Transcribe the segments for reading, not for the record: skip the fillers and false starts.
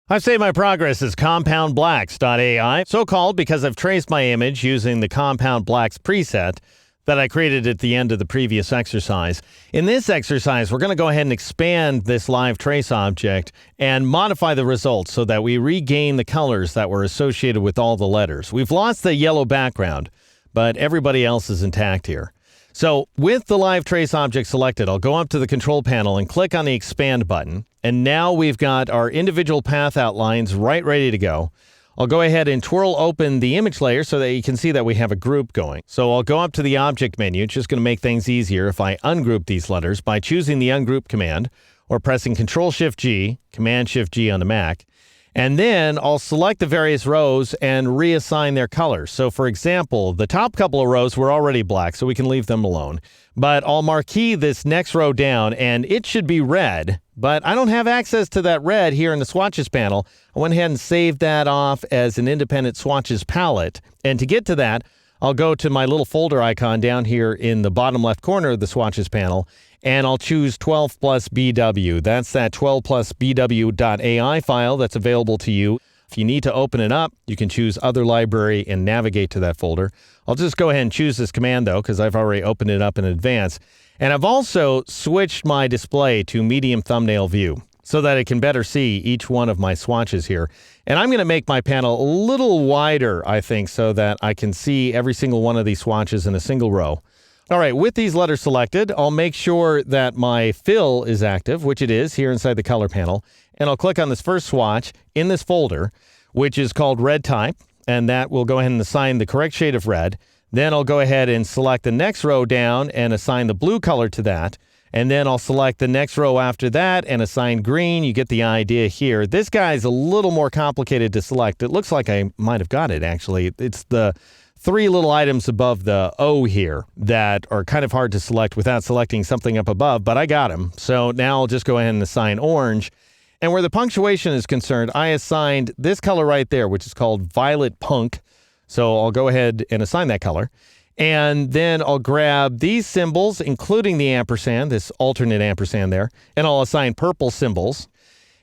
I've saved my progress as compoundblacks.ai, so called because I've traced my image using the Compound Blacks preset that I created at the end of the previous exercise. In this exercise, we're going to go ahead and expand this live trace object and modify the results so that we regain the colors that were associated with all the letters. We've lost the yellow background, but everybody else is intact here. So with the live trace object selected, I'll go up to the control panel and click on the expand button. And now we've got our individual path outlines right ready to go. I'll go ahead and twirl open the image layer so that you can see that we have a group going. So I'll go up to the object menu. It's just going to make things easier if I ungroup these letters by choosing the ungroup command or pressing Control-Shift-G, Command-Shift-G on the Mac. And then I'll select the various rows and reassign their colors. So for example, the top couple of rows were already black, so we can leave them alone. But I'll marquee this next row down, and it should be red. But I don't have access to that red here in the swatches panel. I went ahead and saved that off as an independent swatches palette. And to get to that, I'll go to my little folder icon down here in the bottom left corner of the swatches panel, and I'll choose 12 plus BW. That's that 12 plus BW.ai file that's available to you. If you need to open it up, you can choose Other Library and navigate to that folder. I'll just go ahead and choose this command, though, because I've already opened it up in advance. And I've also switched my display to medium thumbnail view so that it can better see each one of my swatches here. And I'm going to make my panel a little wider, I think, so that I can see every single one of these swatches in a single row. All right, with these letters selected, I'll make sure that my fill is active, which it is here inside the color panel. And I'll click on this first swatch in this folder, which is called red type. And that will go ahead and assign the correct shade of red. Then I'll go ahead and select the next row down and assign the blue color to that. And then I'll select the next row after that and assign green. You get the idea here. This guy's a little more complicated to select. It looks like I might have got it, actually. It's the three little items above the O here that are kind of hard to select without selecting something up above, but I got them. So now I'll just go ahead and assign orange. And where the punctuation is concerned, I assigned this color right there, which is called Violet Punk. So I'll go ahead and assign that color. And then I'll grab these symbols, including the ampersand, this alternate ampersand there, and I'll assign purple symbols.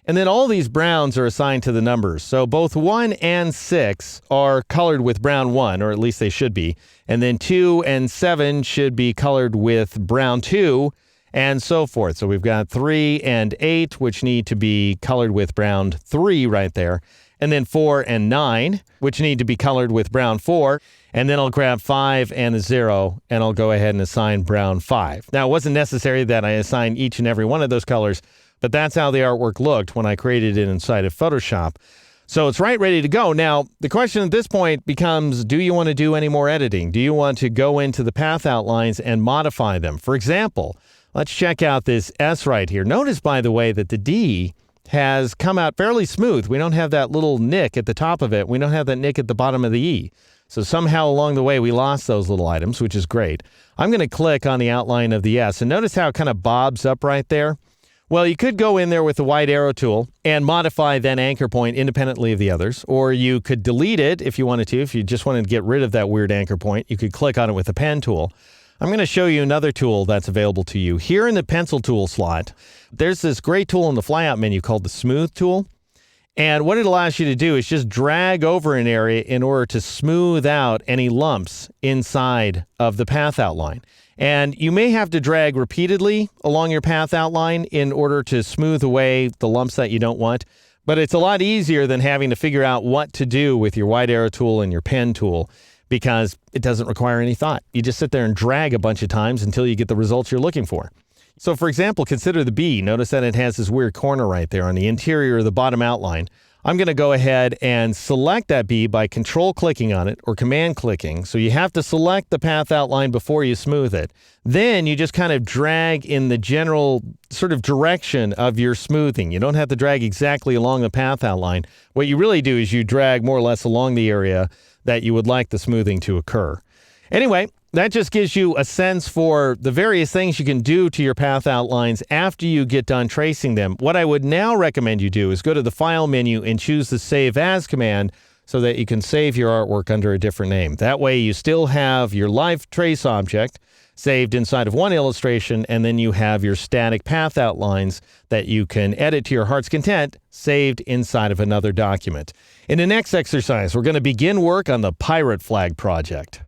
And then all these browns are assigned to the numbers. So both 1 and 6 are colored with brown 1, or at least they should be. And then 2 and 7 should be colored with brown 2, and so forth. So we've got 3 and 8, which need to be colored with brown 3 right there. And then 4 and 9, which need to be colored with brown 4. And then I'll grab 5 and a 0, and I'll go ahead and assign brown 5. Now, it wasn't necessary that I assign each and every one of those colors, but that's how the artwork looked when I created it inside of Photoshop. So it's right ready to go. Now, the question at this point becomes, do you want to do any more editing? Do you want to go into the path outlines and modify them? For example, let's check out this S right here. Notice, by the way, that the D has come out fairly smooth. We don't have that little nick at the top of it. We don't have that nick at the bottom of the E. So somehow along the way, we lost those little items, which is great. I'm going to click on the outline of the S, and notice how it kind of bobs up right there. Well, you could go in there with the white arrow tool and modify that anchor point independently of the others, or you could delete it if you wanted to. If you just wanted to get rid of that weird anchor point, you could click on it with the pen tool. I'm going to show you another tool that's available to you. Here in the pencil tool slot, there's this great tool in the flyout menu called the Smooth tool. And what it allows you to do is just drag over an area in order to smooth out any lumps inside of the path outline. And you may have to drag repeatedly along your path outline in order to smooth away the lumps that you don't want. But it's a lot easier than having to figure out what to do with your white arrow tool and your pen tool, because it doesn't require any thought. You just sit there and drag a bunch of times until you get the results you're looking for. So for example, consider the B. Notice that it has this weird corner right there on the interior of the bottom outline. I'm going to go ahead and select that B by control clicking on it or command clicking. So you have to select the path outline before you smooth it. Then you just kind of drag in the general sort of direction of your smoothing. You don't have to drag exactly along the path outline. What you really do is you drag more or less along the area that you would like the smoothing to occur. Anyway, that just gives you a sense for the various things you can do to your path outlines after you get done tracing them. What I would now recommend you do is go to the File menu and choose the Save As command so that you can save your artwork under a different name. That way you still have your live trace object, saved inside of one illustration, and then you have your static path outlines that you can edit to your heart's content saved inside of another document. In the next exercise, we're going to begin work on the pirate flag project.